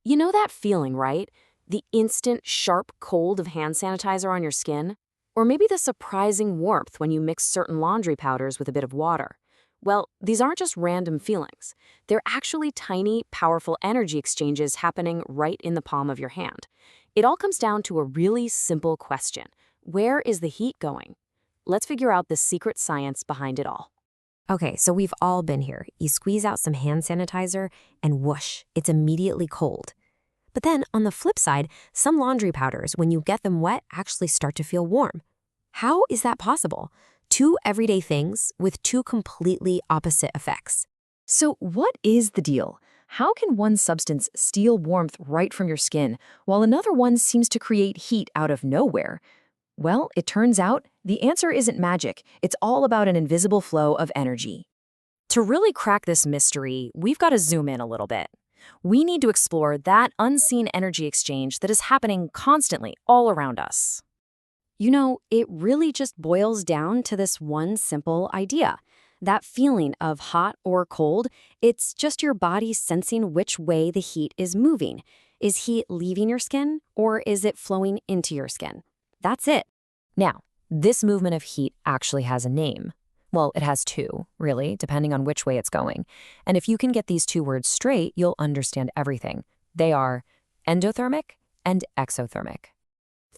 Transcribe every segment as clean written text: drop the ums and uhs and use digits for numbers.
You know that feeling, right? The instant, sharp cold of hand sanitizer on your skin? Or maybe the surprising warmth when you mix certain laundry powders with a bit of water. Well, these aren't just random feelings. They're actually tiny, powerful energy exchanges happening right in the palm of your hand. It all comes down to a really simple question. Where is the heat going? Let's figure out the secret science behind it all. Okay, so we've all been here. You squeeze out some hand sanitizer and whoosh, it's immediately cold. But then on the flip side, some laundry powders, when you get them wet, actually start to feel warm. How is that possible? Two everyday things with two completely opposite effects. So what is the deal? How can one substance steal warmth right from your skin, while another one seems to create heat out of nowhere? Well, it turns out the answer isn't magic. It's all about an invisible flow of energy. To really crack this mystery, we've got to zoom in a little bit. We need to explore that unseen energy exchange that is happening constantly all around us. You know, it really just boils down to this one simple idea. That feeling of hot or cold, it's just your body sensing which way the heat is moving. Is heat leaving your skin, or is it flowing into your skin? That's it. Now, this movement of heat actually has a name. Well, it has two, really, depending on which way it's going. And if you can get these two words straight, you'll understand everything. They are endothermic and exothermic.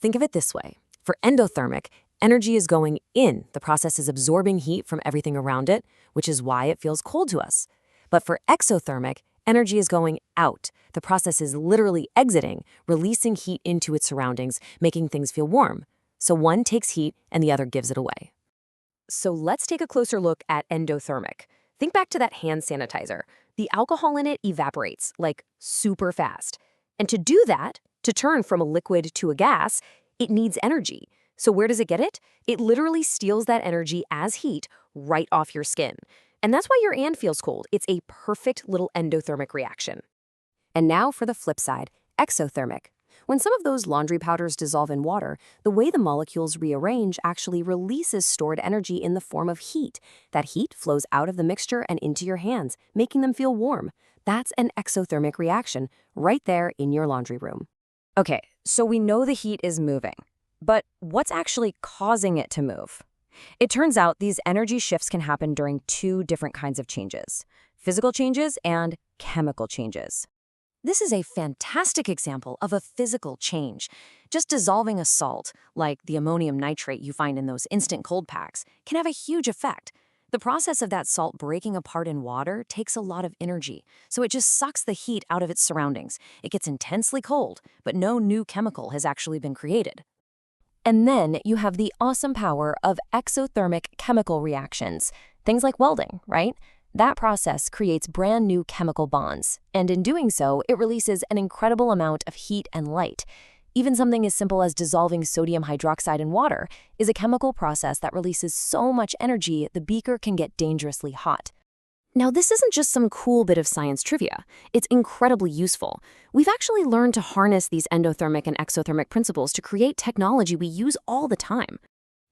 Think of it this way. For endothermic, energy is going in. The process is absorbing heat from everything around it, which is why it feels cold to us. But for exothermic, energy is going out. The process is literally exiting, releasing heat into its surroundings, making things feel warm. So one takes heat and the other gives it away. So let's take a closer look at endothermic. Think back to that hand sanitizer. The alcohol in it evaporates, like super fast. And to do that, to turn from a liquid to a gas, it needs energy. So where does it get it? It literally steals that energy as heat right off your skin. And that's why your hand feels cold. It's a perfect little endothermic reaction. And now for the flip side, exothermic. When some of those laundry powders dissolve in water, the way the molecules rearrange actually releases stored energy in the form of heat. That heat flows out of the mixture and into your hands, making them feel warm. That's an exothermic reaction right there in your laundry room. Okay, so we know the heat is moving. But what's actually causing it to move? It turns out these energy shifts can happen during two different kinds of changes: physical changes and chemical changes. This is a fantastic example of a physical change. Just dissolving a salt, like the ammonium nitrate you find in those instant cold packs, can have a huge effect. The process of that salt breaking apart in water takes a lot of energy, so it just sucks the heat out of its surroundings. It gets intensely cold, but no new chemical has actually been created. And then you have the awesome power of exothermic chemical reactions. Things like welding, right? That process creates brand new chemical bonds, and in doing so, it releases an incredible amount of heat and light. Even something as simple as dissolving sodium hydroxide in water is a chemical process that releases so much energy the beaker can get dangerously hot. Now, this isn't just some cool bit of science trivia. It's incredibly useful. We've actually learned to harness these endothermic and exothermic principles to create technology we use all the time.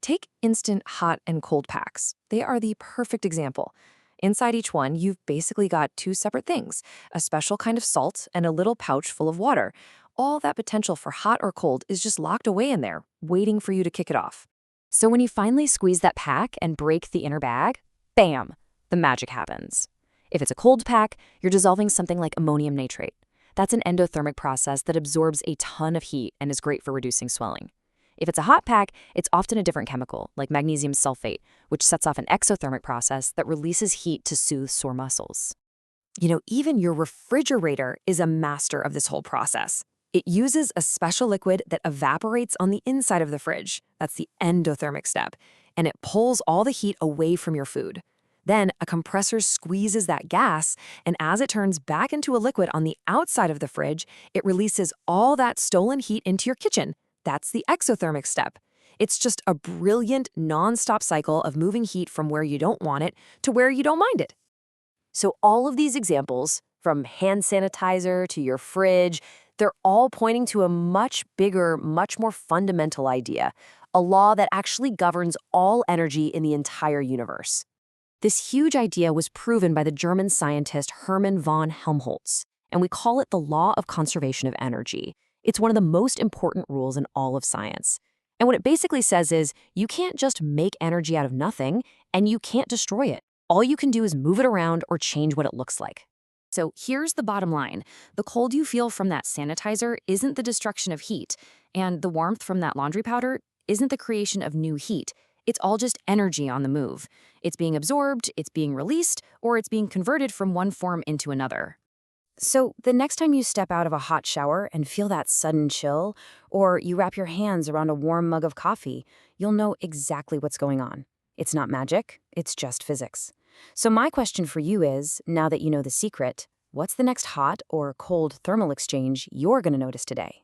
Take instant hot and cold packs. They are the perfect example. Inside each one, you've basically got two separate things: a special kind of salt and a little pouch full of water. All that potential for hot or cold is just locked away in there, waiting for you to kick it off. So when you finally squeeze that pack and break the inner bag, bam, the magic happens. If it's a cold pack, you're dissolving something like ammonium nitrate. That's an endothermic process that absorbs a ton of heat and is great for reducing swelling. If it's a hot pack, it's often a different chemical, like magnesium sulfate, which sets off an exothermic process that releases heat to soothe sore muscles. You know, even your refrigerator is a master of this whole process. It uses a special liquid that evaporates on the inside of the fridge. That's the endothermic step. And it pulls all the heat away from your food. Then a compressor squeezes that gas, and as it turns back into a liquid on the outside of the fridge, it releases all that stolen heat into your kitchen. That's the exothermic step. It's just a brilliant, non-stop cycle of moving heat from where you don't want it to where you don't mind it. So all of these examples, from hand sanitizer to your fridge, they're all pointing to a much bigger, much more fundamental idea, a law that actually governs all energy in the entire universe. This huge idea was proven by the German scientist Hermann von Helmholtz. and we call it the law of conservation of energy. It's one of the most important rules in all of science. And what it basically says is you can't just make energy out of nothing, and you can't destroy it. All you can do is move it around or change what it looks like. So here's the bottom line. The cold you feel from that sanitizer isn't the destruction of heat, and the warmth from that laundry powder isn't the creation of new heat. It's all just energy on the move. It's being absorbed, it's being released, or it's being converted from one form into another. So the next time you step out of a hot shower and feel that sudden chill, or you wrap your hands around a warm mug of coffee, you'll know exactly what's going on. It's not magic, it's just physics. So my question for you is, now that you know the secret, what's the next hot or cold thermal exchange you're going to notice today?